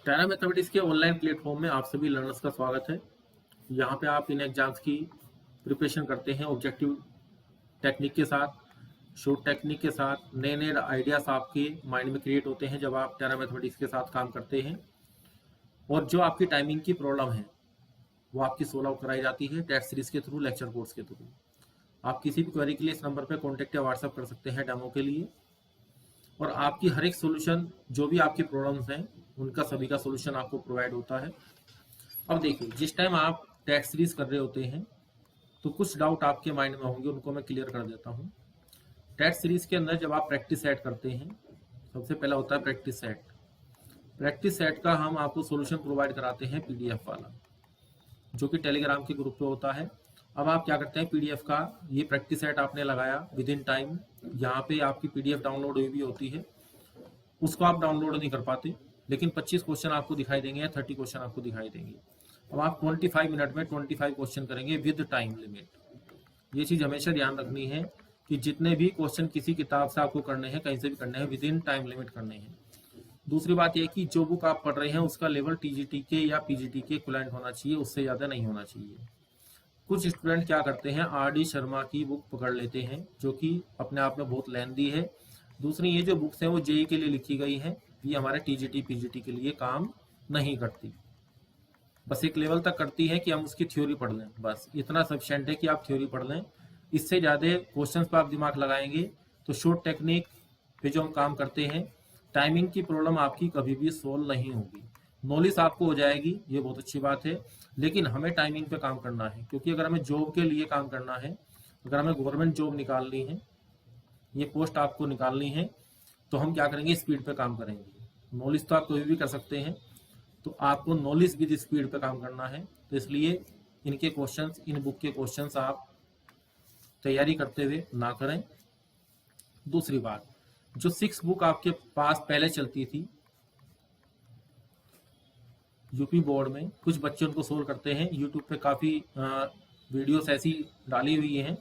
Terra mathematics के online platform में आप सभी लर्नर्स का स्वागत है। यहाँ पे आप इन एग्जाम्स की प्रिपरेशन करते हैं ऑब्जेक्टिव टेक्निक के साथ, शॉर्ट टेक्निक के साथ। नए नए आइडियाज आपके माइंड में क्रिएट होते हैं जब आप टैरा मैथमेटिक्स के साथ काम करते हैं। और जो आपकी टाइमिंग की प्रॉब्लम है वो आपकी सोल्व आउट कराई जाती है टेस्ट सीरीज के थ्रू, लेक्चर कोर्स के थ्रू। आप किसी भी क्वेरी के लिए इस नंबर पर कॉन्टेक्ट या व्हाट्सअप कर सकते हैं डेमो के लिए। और आपकी हर एक सोल्यूशन, जो भी आपकी प्रॉब्लम्स हैं उनका सभी का सोल्यूशन आपको प्रोवाइड होता है। अब देखिए, जिस टाइम आप टेस्ट सीरीज कर रहे होते हैं तो कुछ डाउट आपके माइंड में होंगे, उनको मैं क्लियर कर देता हूँ। टेस्ट सीरीज के अंदर जब आप प्रैक्टिस सेट करते हैं, सबसे पहला होता है प्रैक्टिस सेट। प्रैक्टिस सेट का हम आपको सोल्यूशन प्रोवाइड कराते हैं पीडीएफ वाला, जो कि टेलीग्राम के ग्रुप पे होता है। अब आप क्या करते हैं, पीडीएफ का ये प्रैक्टिस सेट आपने लगाया विद इन टाइम, यहाँ पे आपकी पीडीएफ डाउनलोड हुई भी होती है, उसको आप डाउनलोड नहीं कर पाते, लेकिन 25 क्वेश्चन आपको दिखाई देंगे या 30 क्वेश्चन आपको दिखाई देंगे। अब आप 25 मिनट में 25 क्वेश्चन करेंगे विद टाइम लिमिट। ये चीज़ हमेशा ध्यान रखनी है कि जितने भी क्वेश्चन किसी किताब से आपको करने हैं, कहीं से भी करने हैं, विद इन टाइम लिमिट करने हैं। दूसरी बात यह कि जो बुक आप पढ़ रहे हैं उसका लेवल टीजीटी के या पीजीटी के इक्विवेलेंट होना चाहिए, उससे ज़्यादा नहीं होना चाहिए। कुछ स्टूडेंट क्या करते हैं, आर.डी. शर्मा की बुक पकड़ लेते हैं, जो कि अपने आप में बहुत लेंथी है। दूसरी, ये जो बुक्स हैं वो जेई के लिए लिखी गई हैं, ये हमारे टीजीटी पीजीटी के लिए काम नहीं करती। बस एक लेवल तक करती है कि हम उसकी थ्योरी पढ़ लें, बस इतना सफिशिएंट है कि आप थ्योरी पढ़ लें। इससे ज़्यादा क्वेश्चंस पर आप दिमाग लगाएंगे तो शॉर्ट टेक्निक पे जो हम काम करते हैं, टाइमिंग की प्रॉब्लम आपकी कभी भी सोल्व नहीं होगी। नॉलेज आपको हो जाएगी, ये बहुत अच्छी बात है, लेकिन हमें टाइमिंग पे काम करना है। क्योंकि अगर हमें जॉब के लिए काम करना है, अगर हमें गवर्नमेंट जॉब निकालनी है, ये पोस्ट आपको निकालनी है, तो हम क्या करेंगे, स्पीड पे काम करेंगे। नॉलेज तो आप कोई भी कर सकते हैं, तो आपको नॉलेज विद स्पीड पे काम करना है। तो इसलिए इनके क्वेश्चंस, इन बुक के क्वेश्चंस आप तैयारी करते हुए ना करें। दूसरी बात, जो 6 बुक आपके पास पहले चलती थी यूपी बोर्ड में, कुछ बच्चे उनको सोल्व करते हैं। यूट्यूब पे काफ़ी वीडियोस ऐसी डाली हुई हैं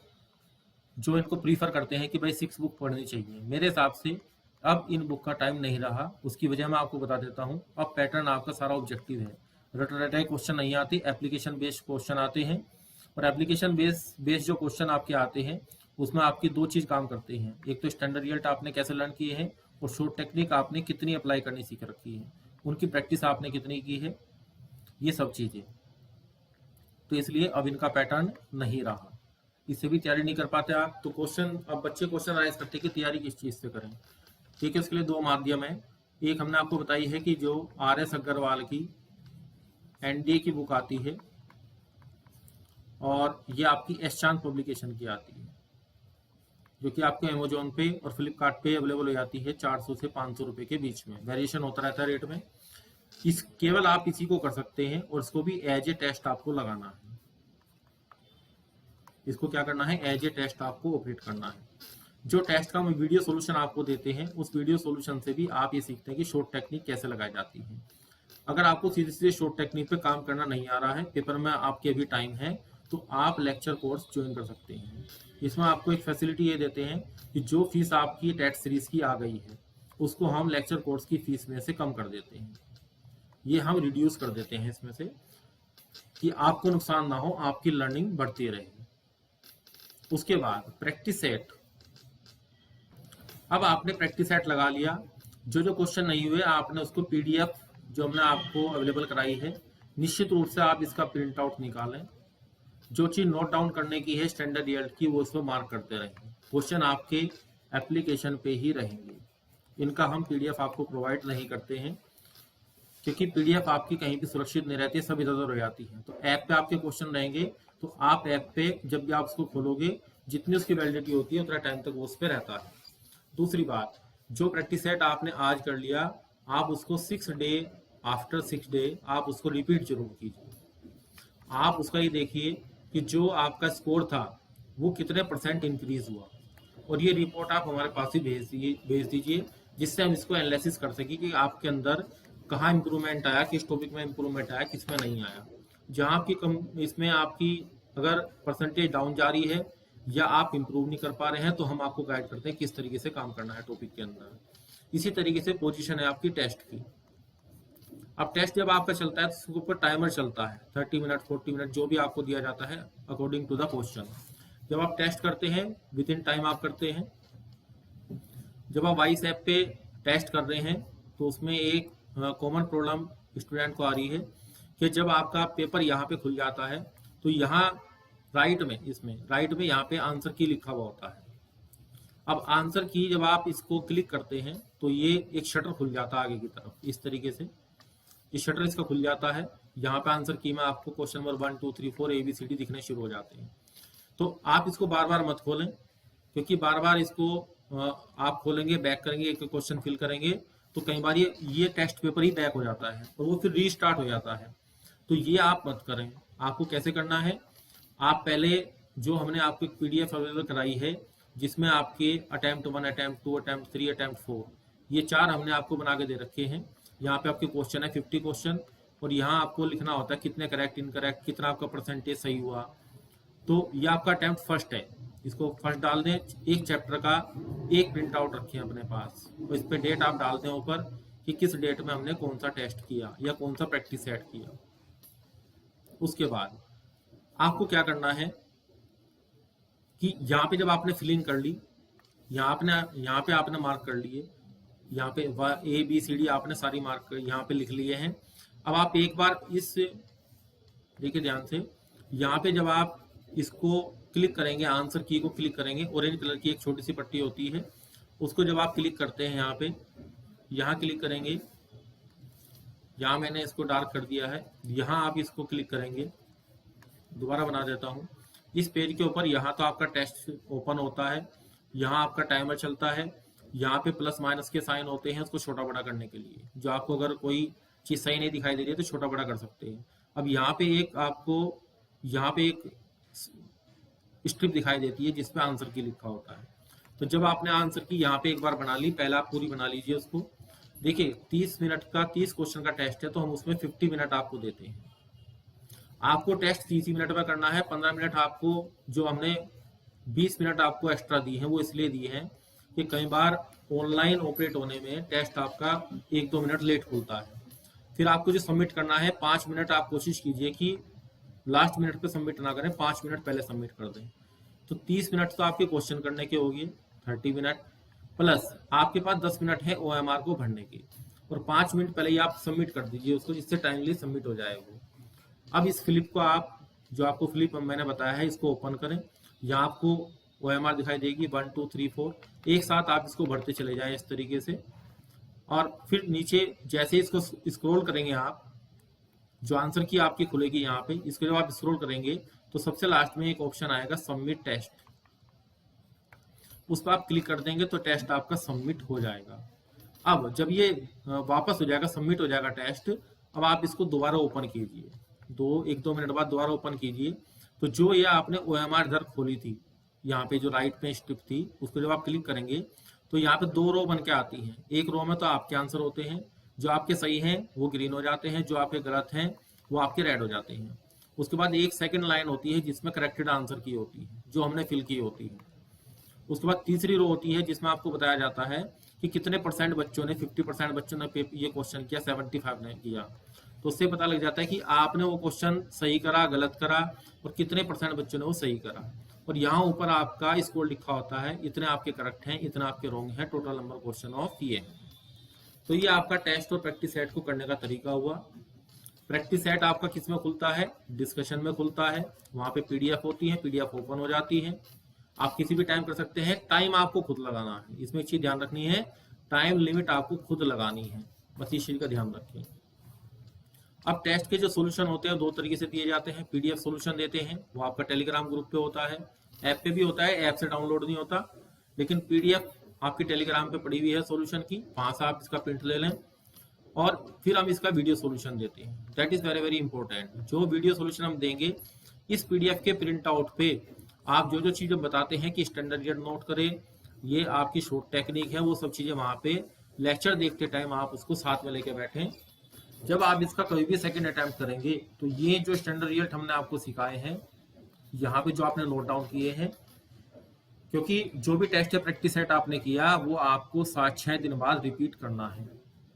जो इनको प्रीफर करते हैं कि भाई 6 बुक पढ़नी चाहिए। मेरे हिसाब से अब इन बुक का टाइम नहीं रहा। उसकी वजह मैं आपको बता देता हूँ। अब पैटर्न आपका सारा ऑब्जेक्टिव है, रटे क्वेश्चन नहीं आते, एप्लीकेशन बेस्ड क्वेश्चन आते हैं। और एप्लीकेशन बेस्ड जो क्वेश्चन आपके आते हैं उसमें आपकी 2 चीज़ काम करते हैं। एक तो स्टैंडर्ड रिजल्ट आपने कैसे लर्न किए हैं, और शॉर्ट टेक्निक आपने कितनी अप्लाई करनी सीख रखी है, उनकी प्रैक्टिस आपने कितनी की है, ये सब चीज़ें। तो इसलिए अब इनका पैटर्न नहीं रहा, इससे भी तैयारी नहीं कर पाते आप। तो क्वेश्चन, अब बच्चे क्वेश्चन राइज करते हैं कि तैयारी किस चीज़ से करें। ठीक है, उसके लिए 2 माध्यम है। एक हमने आपको बताई है कि जो आर.एस. अग्रवाल की एनडीए की बुक आती है, और ये आपकी एस चांद पब्लिकेशन की आती है, जो कि आपको अमेजोन पे और फ्लिपकार्ट पे अवेलेबल हो जाती है 400 से 500 रुपए के बीच में। वेरिएशन होता रहता है रेट में। इस केवल आप इसी को कर सकते हैं, और इसको भी एज ए टेस्ट आपको लगाना है। इसको क्या करना है, एज ए टेस्ट आपको ऑपरेट करना है। जो टेस्ट का हम वीडियो सोल्यूशन आपको देते हैं, उस वीडियो सोल्यूशन से भी आप ये सीखते हैं कि शॉर्ट टेक्निक कैसे लगाई जाती है। अगर आपको सीधे सीधे शॉर्ट टेक्निक पे काम करना नहीं आ रहा है, पेपर में आपके अभी टाइम है, तो आप लेक्चर कोर्स ज्वाइन कर सकते हैं। इसमें आपको एक फैसिलिटी ये देते हैं कि जो फीस आपकी टेस्ट सीरीज की आ गई है, उसको हम लेक्चर कोर्स की फीस में से कम कर देते हैं। ये हम रिड्यूस कर देते हैं इसमें से, कि आपको नुकसान ना हो, आपकी लर्निंग बढ़ती रहे। उसके बाद प्रैक्टिस सेट। अब आपने प्रैक्टिस सेट लगा लिया, जो क्वेश्चन नहीं हुए आपने उसको पीडीएफ जो हमने आपको अवेलेबल कराई है, निश्चित रूप से आप इसका प्रिंट आउट निकालें। जो चीज़ नोट डाउन करने की है स्टैंडर्ड रिजल्ट की, वो उसमें मार्क करते रहेंगे। क्वेश्चन आपके एप्लीकेशन पे ही रहेंगे, इनका हम पीडीएफ आपको प्रोवाइड नहीं करते हैं, क्योंकि पीडीएफ आपकी कहीं भी सुरक्षित नहीं रहती है, सब इधर उधर हो जाती है। तो ऐप पे आपके क्वेश्चन रहेंगे, तो आप ऐप पे जब भी आप उसको खोलोगे, जितनी उसकी वैलिडिटी होती है उतना टाइम तक वो उस पर रहता है। दूसरी बात, जो प्रैक्टिस सेट आपने आज कर लिया, आप उसको 6 डे आफ्टर 6 डे आप उसको रिपीट जरूर कीजिए। आप उसका ये देखिए कि जो आपका स्कोर था वो कितने % इंक्रीज हुआ, और ये रिपोर्ट आप हमारे पास ही भेज दीजिए, जिससे हम इसको एनालिसिस कर सकें कि आपके अंदर कहाँ इंप्रूवमेंट आया, किस टॉपिक में इंप्रूवमेंट आया, किस में नहीं आया। जहाँ आपकी इसमें आपकी अगर परसेंटेज डाउन जा रही है या आप इंप्रूव नहीं कर पा रहे हैं, तो हम आपको गाइड करते हैं किस तरीके से काम करना है टॉपिक के अंदर। इसी तरीके से पोजीशन है आपकी टेस्ट की। अब टेस्ट जब आपका चलता है तो उसके ऊपर टाइमर चलता है, 30 मिनट 40 मिनट जो भी आपको दिया जाता है अकॉर्डिंग टू द क्वेश्चन। जब आप टेस्ट करते हैं विद इन टाइम आप करते हैं। जब आप वाइस ऐप पे टेस्ट कर रहे हैं तो उसमें एक कॉमन प्रॉब्लम स्टूडेंट को आ रही है कि जब आपका पेपर यहाँ पे खुल जाता है तो यहाँ राइट में यहाँ पे आंसर की लिखा हुआ होता है। अब आंसर की जब आप इसको क्लिक करते हैं तो ये एक शटर खुल जाता है आगे की तरफ, इस तरीके से ये शटर इसका खुल जाता है। यहाँ पे आंसर की में आपको क्वेश्चन नंबर 1 2 3 4 ABCD दिखने शुरू हो जाते हैं। तो आप इसको बार बार मत खोलें, क्योंकि बार बार इसको आप खोलेंगे, बैक करेंगे, एक क्वेश्चन फिल करेंगे तो कई बार ये टेस्ट पेपर ही बैक हो जाता है और वो फिर रीस्टार्ट हो जाता है। तो ये आप मत करें। आपको कैसे करना है, आप पहले जो हमने आपको एक PDF अवेलेबल कराई है जिसमें आपके अटेम्प्ट 1 अटेम्प्ट 2 अटेम्प्ट 3 अटेम्प्ट 4 ये 4 हमने आपको बना के दे रखे हैं। यहाँ पे आपके क्वेश्चन है 50 क्वेश्चन और यहाँ आपको लिखना होता है कितने करेक्ट इनकरेक्ट, कितना आपका परसेंटेज सही हुआ। तो ये आपका अटेम्प्ट फर्स्ट है, इसको फर्स्ट डाल दें। एक चैप्टर का एक प्रिंट आउट रखें अपने पास और इस पे डेट आप डाल दें ऊपर कि किस डेट में हमने कौन सा टेस्ट किया या कौन सा प्रैक्टिस सेट किया। उसके बाद आपको क्या करना है कि यहाँ पे जब आपने फिलिंग कर ली, यहाँ पे आपने मार्क कर लिए, यहाँ पे ABCD आपने सारी मार्क यहाँ पे लिख लिए हैं। अब आप एक बार इस देखिए ध्यान से, यहाँ पे जब आप इसको क्लिक करेंगे, आंसर की को क्लिक करेंगे, ऑरेंज कलर की एक छोटी सी पट्टी होती है उसको जब आप क्लिक करते हैं यहाँ पे, यहाँ क्लिक करेंगे, यहाँ मैंने इसको डार्क कर दिया है, यहाँ आप इसको क्लिक करेंगे। दोबारा बना देता हूँ। इस पेज के ऊपर यहाँ तो आपका टेस्ट ओपन होता है, यहाँ आपका टाइमर चलता है, यहाँ पे प्लस माइनस के साइन होते हैं उसको छोटा बड़ा करने के लिए। जो आपको अगर कोई चीज सही नहीं दिखाई दे रही है तो छोटा बड़ा कर सकते हैं। अब यहाँ पे एक आपको यहाँ पे एक स्ट्रिप दिखाई देती है जिसपे आंसर की लिखा होता है। तो जब आपने आंसर की यहाँ पे एक बार बना ली, पहले आप पूरी बना लीजिए उसको। देखिए 30 मिनट का 30 क्वेश्चन का टेस्ट है तो हम उसमें 50 मिनट आपको देते हैं। आपको टेस्ट 30 मिनट में करना है। 15 मिनट आपको जो हमने 20 मिनट आपको एक्स्ट्रा दी है वो इसलिए दी है कि कई बार ऑनलाइन ऑपरेट होने में टेस्ट आपका 1-2 मिनट लेट खुलता है। फिर आपको जो सबमिट करना है 5 मिनट आप कोशिश कीजिए कि लास्ट मिनट पे सबमिट ना करें, 5 मिनट पहले सबमिट कर दें। तो 30 मिनट तो आपके क्वेश्चन करने के होंगे, 30 मिनट प्लस आपके पास 10 मिनट है OMR को भरने की, और 5 मिनट पहले ही आप सबमिट कर दीजिए उसको, जिससे टाइमली सबमिट हो जाएगा। अब इस फ्लिप को आप जो आपको फ्लिप मैंने बताया है इसको ओपन करें। यहाँ आपको OMR दिखाई देगी 1 2 3 4, एक साथ आप इसको भरते चले जाएं इस तरीके से। और फिर नीचे जैसे इसको स्क्रॉल करेंगे आप, जो आंसर की आपकी खुलेगी यहाँ पे, इसको जब आप स्क्रॉल करेंगे तो सबसे लास्ट में एक ऑप्शन आएगा सबमिट टेस्ट, उस पर आप क्लिक कर देंगे तो टेस्ट आपका सबमिट हो जाएगा। अब जब ये वापस हो जाएगा, सबमिट हो जाएगा टेस्ट, अब आप इसको दोबारा ओपन कीजिए, 1-2 मिनट बाद दोबारा ओपन कीजिए। तो जो ये आपने OMR इधर खोली थी, यहाँ पे जो राइट में स्ट्रिप थी, उसको जब आप क्लिक करेंगे तो यहाँ पे 2 रो बन के आती हैं। एक रो में तो आपके आंसर होते हैं, जो आपके सही हैं वो ग्रीन हो जाते हैं, जो आपके गलत हैं वो आपके रेड हो जाते हैं। उसके बाद एक सेकंड लाइन होती है जिसमें करेक्टेड आंसर की होती है, जो हमने फिल की होती है। उसके बाद तीसरी रो होती है जिसमें आपको बताया जाता है कि कितने % बच्चों ने, 50% बच्चों ने ये क्वेश्चन किया, 75 ने किया। तो उससे पता लग जाता है कि आपने वो क्वेश्चन सही करा, गलत करा, और कितने % बच्चों ने वो सही करा। और यहाँ ऊपर आपका स्कोर लिखा होता है, इतने आपके करेक्ट हैं, इतने आपके रॉन्ग हैं, टोटल नंबर क्वेश्चन ऑफ ये। तो ये आपका टेस्ट और प्रैक्टिस सेट को करने का तरीका हुआ। प्रैक्टिस सेट आपका किस में खुलता है, डिस्कशन में खुलता है, वहां पे PDF होती है, PDF ओपन हो जाती है, आप किसी भी टाइम कर सकते हैं। टाइम आपको खुद लगाना है, इसमें एक चीज ध्यान रखनी है, टाइम लिमिट आपको खुद लगानी है, बस इस चीज का ध्यान रखें। अब टेस्ट के जो सोल्यूशन होते हैं 2 तरीके से दिए जाते हैं। PDF सोल्यूशन देते हैं, वो आपका टेलीग्राम ग्रुप पे होता है, ऐप पे भी होता है, ऐप से डाउनलोड नहीं होता, लेकिन PDF आपकी टेलीग्राम पे पड़ी हुई है सोल्यूशन की, वहां से आप इसका प्रिंट ले लें। और फिर हम इसका वीडियो सोल्यूशन देते हैं, that is very very important. जो वीडियो सोल्यूशन हम देंगे, इस PDF के प्रिंट आउट पे आप जो जो चीजें बताते हैं कि स्टैंडर्ड नोट करें, ये आपकी शॉर्ट टेक्निक है, वो सब चीजें वहां पे लेक्चर देखते टाइम आप उसको साथ में लेके बैठें। जब आप इसका कोई भी सेकंड अटेम्प्ट करेंगे तो ये जो स्टैंडर्ड रिजल्ट हमने आपको सिखाए हैं, यहाँ पे जो आपने नोट डाउन किए हैं, क्योंकि जो भी टेस्ट या प्रैक्टिस सेट आपने किया वो आपको 7-6 दिन बाद रिपीट करना है।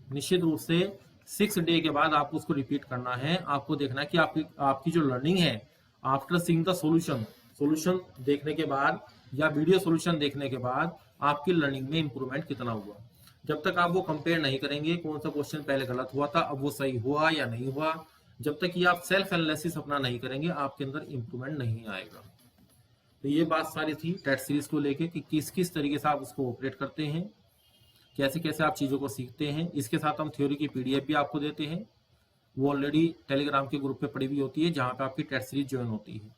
निश्चित रूप से 6 डे के बाद आपको उसको रिपीट करना है। आपको देखना है कि आपकी जो लर्निंग है आफ्टर सीइंग द सॉल्यूशन देखने के बाद या वीडियो सॉल्यूशन देखने के बाद आपकी लर्निंग में इंप्रूवमेंट कितना हुआ। जब तक आप वो कंपेयर नहीं करेंगे कौन सा क्वेश्चन पहले गलत हुआ था, अब वो सही हुआ या नहीं हुआ, जब तक कि आप सेल्फ एनालिसिस अपना नहीं करेंगे आपके अंदर इंप्रूवमेंट नहीं आएगा। तो ये बात सारी थी टेट सीरीज को लेके कि किस किस तरीके से आप उसको ऑपरेट करते हैं, कैसे कैसे आप चीज़ों को सीखते हैं। इसके साथ हम थ्योरी की पीडीएफ भी आपको देते हैं, वो ऑलरेडी टेलीग्राम के ग्रुप पे पड़ी हुई होती है जहाँ पे आपकी टेट सीरीज ज्वाइन होती है।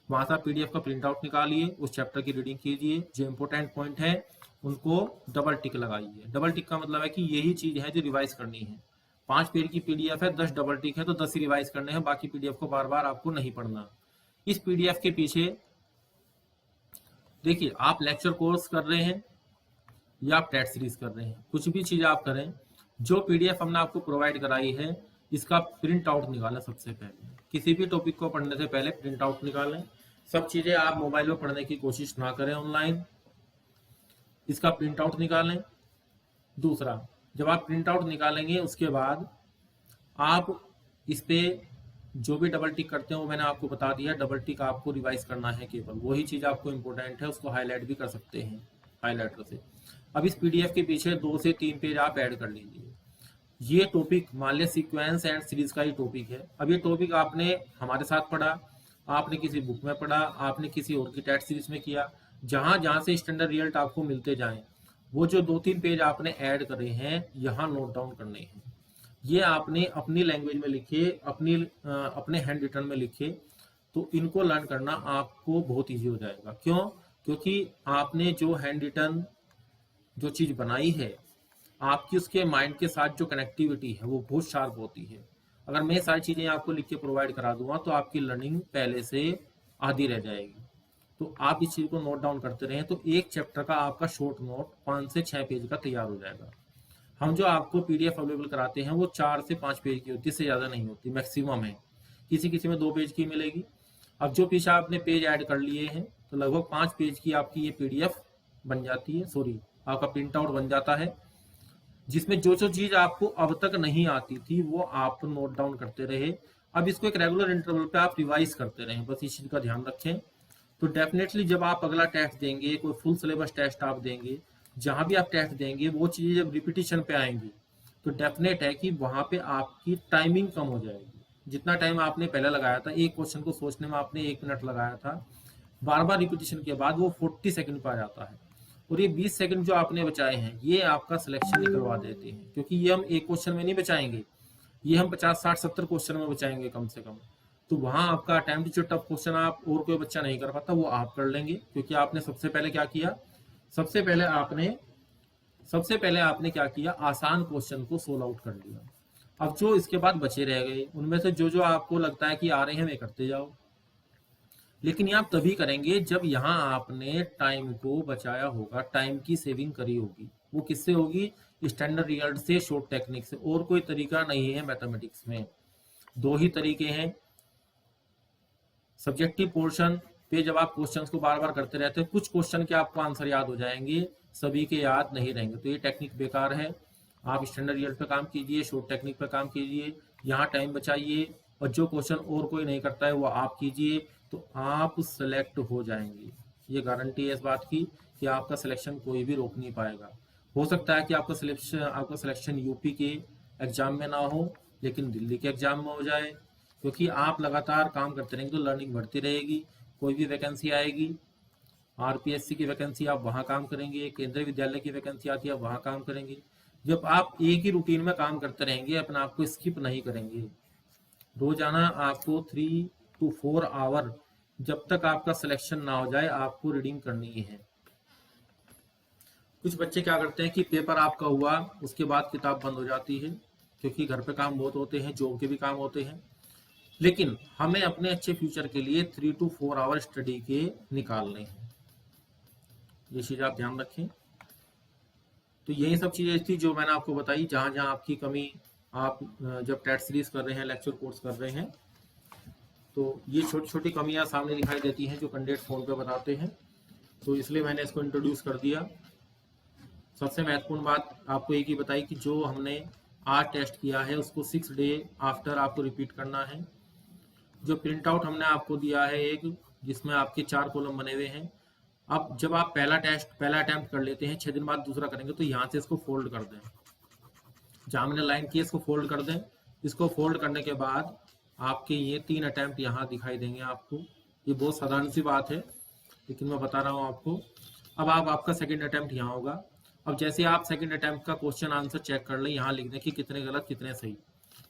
वहाँ से आप पीडीएफ का प्रिंट आउट निकालिए, उस चैप्टर की रीडिंग कीजिए, जो इंपॉर्टेंट पॉइंट है उनको डबल टिक लगाइए। डबल टिक का मतलब है कि यही चीज़ है जो रिवाइज करनी है। 5 पेज की पीडीएफ है, 10 डबल टिक है तो 10 ही रिवाइज करने हैं, बाकी पीडीएफ को बार बार आपको नहीं पढ़ना। इस पीडीएफ के पीछे देखिए, आप लेक्चर कोर्स कर रहे हैं या आप टेट सीरीज कर रहे हैं, कुछ भी चीज आप करें, जो पीडीएफ हमने आपको प्रोवाइड कराई है इसका प्रिंट आउट निकालें। सबसे पहले किसी भी टॉपिक को पढ़ने से पहले प्रिंट आउट निकालें। सब चीजें आप मोबाइल में पढ़ने की कोशिश ना करें ऑनलाइन, इसका प्रिंट आउट निकालें। दूसरा, जब आप प्रिंट आउट निकालेंगे उसके बाद आप इस पे जो भी डबल टिक करते हैं वो मैंने आपको बता दिया। डबल टिक आपको रिवाइज करना है, केवल वही चीज आपको इंपॉर्टेंट है, उसको हाईलाइट भी कर सकते हैं हाईलाइटर से। अब इस पीडीएफ के पीछे 2 से 3 पेज आप ऐड कर लीजिए। ये टॉपिक मान लिया सीक्वेंस एंड सीरीज का ही टॉपिक है। अब ये टॉपिक आपने हमारे साथ पढ़ा, आपने किसी बुक में पढ़ा, आपने किसी और की टेट सीरीज में किया, जहां जहां से स्टैंडर्ड रिजल्ट आपको मिलते जाएं, वो जो 2-3 पेज आपने ऐड करे हैं यहाँ नोट डाउन करने हैं। ये आपने अपनी लैंग्वेज में लिखे, अपने हैंड रिटन में लिखे, तो इनको लर्न करना आपको बहुत ईजी हो जाएगा। क्यों? क्योंकि आपने जो हैंड रिटन जो चीज बनाई है, आपकी उसके माइंड के साथ जो कनेक्टिविटी है वो बहुत शार्प होती है। अगर मैं सारी चीजें आपको लिख के प्रोवाइड करा दूंगा तो आपकी लर्निंग पहले से आधी रह जाएगी। तो आप इस चीज को नोट डाउन करते रहें तो एक चैप्टर का आपका शॉर्ट नोट 5 से 6 पेज का तैयार हो जाएगा। हम जो आपको पीडीएफ अवेलेबल कराते हैं वो 4 से 5 पेज की होती है, इससे ज्यादा नहीं होती, मैक्सिमम है। किसी किसी में 2 पेज की मिलेगी। अब जो पीछे आपने पेज ऐड कर लिए हैं तो लगभग 5 पेज की आपकी ये पीडीएफ बन जाती है, सॉरी आपका प्रिंट आउट बन जाता है, जिसमें जो जो चीज आपको अब तक नहीं आती थी वो आप नोट डाउन करते रहे। अब इसको एक रेगुलर इंटरवल पे आप रिवाइज करते रहें, बस इस चीज का ध्यान रखें। तो डेफिनेटली जब आप अगला टेस्ट देंगे, कोई फुल सिलेबस टेस्ट आप देंगे, जहां भी आप टेस्ट देंगे वो चीजें जब रिपीटिशन पे आएंगी तो डेफिनेट है कि वहां पे आपकी टाइमिंग कम हो जाएगी। जितना टाइम आपने पहले लगाया था, एक क्वेश्चन को सोचने में आपने 1 मिनट लगाया था, बार बार रिपीटिशन के बाद वो 40 सेकंड पे आ जाता है। और ये 20 सेकंड जो आपने बचाए हैं ये आपका सिलेक्शन निकलवा देते हैं, क्योंकि ये हम एक क्वेश्चन में नहीं बचाएंगे, ये हम 50, 60, 70 क्वेश्चन में बचाएंगे कम से कम। तो वहां आपका अटेम्प्ट जो टफ क्वेश्चन आप और कोई बच्चा नहीं कर पाता वो आप कर लेंगे, क्योंकि आपने सबसे पहले क्या किया, सबसे पहले आपने क्या किया, आसान क्वेश्चन को सोल्व आउट कर लिया। अब जो इसके बाद बचे रह गए उनमें से जो जो आपको लगता है कि आ रहे हैं वे करते जाओ, लेकिन ये आप तभी करेंगे जब यहाँ आपने टाइम को बचाया होगा, टाइम की सेविंग करी होगी। वो किससे होगी? स्टैंडर्ड रिजल्ट से, शॉर्ट टेक्निक से। और कोई तरीका नहीं है मैथमेटिक्स में, 2 ही तरीके हैं। सब्जेक्टिव पोर्शन पे जब आप क्वेश्चंस को बार बार करते रहते हैं, कुछ क्वेश्चन के आपको आंसर याद हो जाएंगे, सभी के याद नहीं रहेंगे, तो ये टेक्निक बेकार है। आप स्टैंडर्ड रिजल्ट पे काम कीजिए, शॉर्ट टेक्निक पे काम कीजिए, यहाँ टाइम बचाइए, और जो क्वेश्चन और कोई नहीं करता है वो आप कीजिए, तो आप सेलेक्ट हो जाएंगे। ये गारंटी है इस बात की कि आपका सिलेक्शन कोई भी रोक नहीं पाएगा। हो सकता है कि आपका सिलेक्शन यूपी के एग्जाम में ना हो, लेकिन दिल्ली के एग्जाम में हो जाए, क्योंकि आप लगातार काम करते रहेंगे तो लर्निंग बढ़ती रहेगी। कोई भी वैकेंसी आएगी, आरपीएससी की वैकेंसी, आप वहाँ काम करेंगे, केंद्रीय विद्यालय की वैकेंसी आती है, आप वहाँ काम करेंगे। जब आप एक ही रूटीन में काम करते रहेंगे, अपने आप को स्किप नहीं करेंगे, रोजाना आपको 3 to 4 आवर, जब तक आपका सिलेक्शन ना हो जाए आपको रीडिंग करनी है। कुछ बच्चे क्या करते हैं कि पेपर आपका हुआ उसके बाद किताब बंद हो जाती है, क्योंकि घर पे काम बहुत होते हैं, जॉब के भी काम होते हैं, लेकिन हमें अपने अच्छे फ्यूचर के लिए 3 to 4 आवर स्टडी के निकालने हैं। ये चीज आप ध्यान रखें। तो यही सब चीजें थी जो मैंने आपको बताई, जहां जहां आपकी कमी, आप जब टेट सीरीज कर रहे हैं, लेक्चर कोर्स कर रहे हैं, तो ये छोटी छोटी कमियां सामने दिखाई देती हैं जो कैंडिडेट फोन पे बताते हैं, तो इसलिए मैंने इसको इंट्रोड्यूस कर दिया। सबसे महत्वपूर्ण बात आपको एक ही बताई कि जो हमने आज टेस्ट किया है उसको 6 डे आफ्टर आपको रिपीट करना है। जो प्रिंट आउट हमने आपको दिया है एक, जिसमें आपके 4 कॉलम बने हुए हैं। अब जब आप पहला अटेम्प्ट कर लेते हैं, 6 दिन बाद दूसरा करेंगे, तो यहाँ से इसको फोल्ड कर दें। जहाँ हमने लाइन की इसको फोल्ड कर दें। इसको फोल्ड करने के बाद आपके ये 3 अटेम्प्ट यहाँ दिखाई देंगे आपको। ये बहुत साधारण सी बात है, लेकिन मैं बता रहा हूँ आपको। अब आपका सेकंड अटेम्प्ट यहाँ होगा। अब जैसे आप सेकंड अटेम्प्ट का क्वेश्चन आंसर चेक कर लें, यहाँ लिख दें कि कितने गलत कितने सही।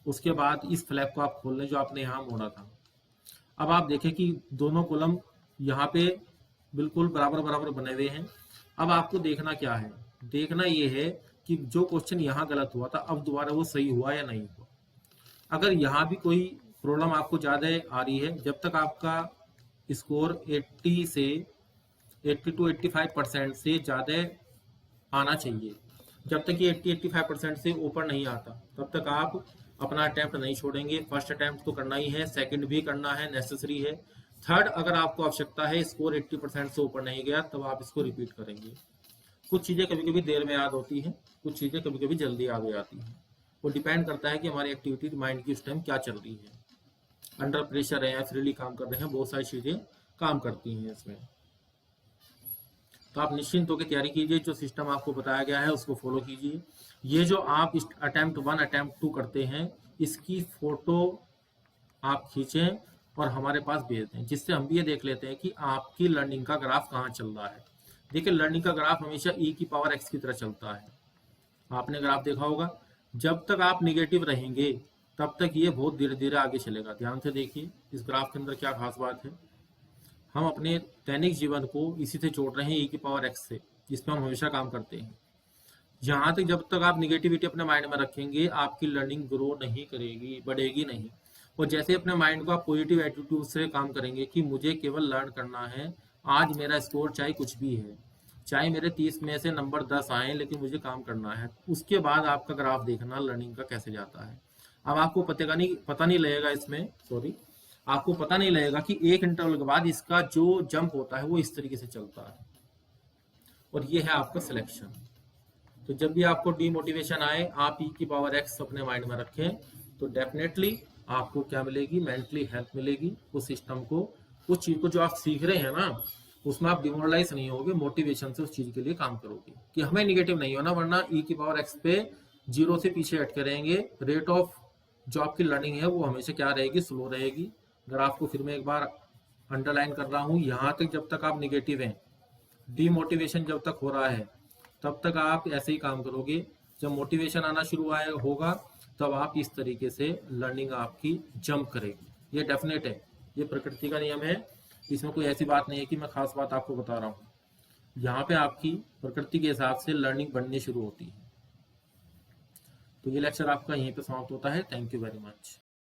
उसके बाद इस फ्लैप को आप खोल लें जो आपने यहाँ मोड़ा था। अब आप देखें कि दोनों कॉलम यहाँ पे बिल्कुल बराबर बराबर बने हुए हैं। अब आपको देखना क्या है, देखना ये है कि जो क्वेश्चन यहाँ गलत हुआ था अब दोबारा वो सही हुआ या नहीं हुआ। अगर यहाँ भी कोई प्रॉब्लम आपको ज़्यादा आ रही है, जब तक आपका स्कोर 80 से 80 to 85% से ज़्यादा आना चाहिए, जब तक ये 80-85% से ऊपर नहीं आता तब तक आप अपना अटैम्प्ट नहीं छोड़ेंगे। फर्स्ट अटैम्प्ट तो करना ही है, सेकंड भी करना है, नेसेसरी है। थर्ड अगर आपको आवश्यकता है, स्कोर 80% से ऊपर नहीं गया तब आप इसको रिपीट करेंगे। कुछ चीज़ें कभी कभी देर में याद होती हैं, कुछ चीज़ें कभी कभी जल्दी याद हो जाती हैं। वो डिपेंड करता है कि हमारी एक्टिविटी माइंड की उस टाइम क्या चल रही है, अंडर प्रेशर है या फ्रीली काम कर रहे हैं, बहुत सारी चीज़ें काम करती हैं इसमें। तो आप निश्चिंत होकर तैयारी कीजिए, जो सिस्टम आपको बताया गया है उसको फॉलो कीजिए। ये जो आप अटेम्प्ट 1 अटेम्प्ट 2 करते हैं, इसकी फोटो आप खींचें और हमारे पास भेज दें, जिससे हम भी ये देख लेते हैं कि आपकी लर्निंग का ग्राफ कहाँ चल रहा है। देखिए, लर्निंग का ग्राफ हमेशा e की पावर x की तरह चलता है। आपने ग्राफ देखा होगा, जब तक आप निगेटिव रहेंगे तब तक ये बहुत धीरे धीरे आगे चलेगा। ध्यान से देखिए इस ग्राफ के अंदर क्या खास बात है। हम अपने दैनिक जीवन को इसी से जोड़ रहे हैं, e की पावर x से, जिसमें हम हमेशा काम करते हैं। जहां तक जब तक आप निगेटिविटी अपने माइंड में रखेंगे, आपकी लर्निंग ग्रो नहीं करेगी, बढ़ेगी नहीं। और जैसे अपने माइंड को आप पॉजिटिव एटीट्यूड से काम करेंगे कि मुझे केवल लर्न करना है, आज मेरा स्कोर चाहे कुछ भी है, चाहे मेरे 30 में से नंबर 10 आए, लेकिन मुझे काम करना है। उसके बाद आपका ग्राफ देखना लर्निंग का कैसे जाता है। अब आपको पता नहीं लगेगा इसमें, सॉरी, आपको पता नहीं लगेगा कि एक इंटरवल के बाद इसका जो जंप होता है वो इस तरीके से चलता है। और ये है आपका सिलेक्शन। तो जब भी आपको डीमोटिवेशन आए, आप e की पावर x अपने माइंड में रखें, तो डेफिनेटली आपको क्या मिलेगी, मेंटली हेल्प मिलेगी। उस सिस्टम को, उस चीज को जो आप सीख रहे हैं ना, उसमें आप डिमोरलाइज नहीं होगे, मोटिवेशन से उस चीज के लिए काम करोगे कि हमें निगेटिव नहीं होना, वरना e की पावर x पे 0 से पीछे अटके रहेंगे। रेट ऑफ जो आपकी लर्निंग है वो हमेशा क्या रहेगी, स्लो रहेगी। ग्राफ को फिर मैं एक बार अंडरलाइन कर रहा हूं, यहां तक जब तक आप निगेटिव हैं, डीमोटिवेशन जब तक हो रहा है, तब तक आप ऐसे ही काम करोगे। जब मोटिवेशन आना शुरू होगा, तब आप इस तरीके से लर्निंग आपकी जंप करेगी। ये डेफिनेट है, ये प्रकृति का नियम है। इसमें कोई ऐसी बात नहीं है कि मैं खास बात आपको बता रहा हूँ। यहाँ पे आपकी प्रकृति के हिसाब से लर्निंग बढ़नी शुरू होती है। तो ये लेक्चर आपका यहीं पे समाप्त होता है। Thank you very much.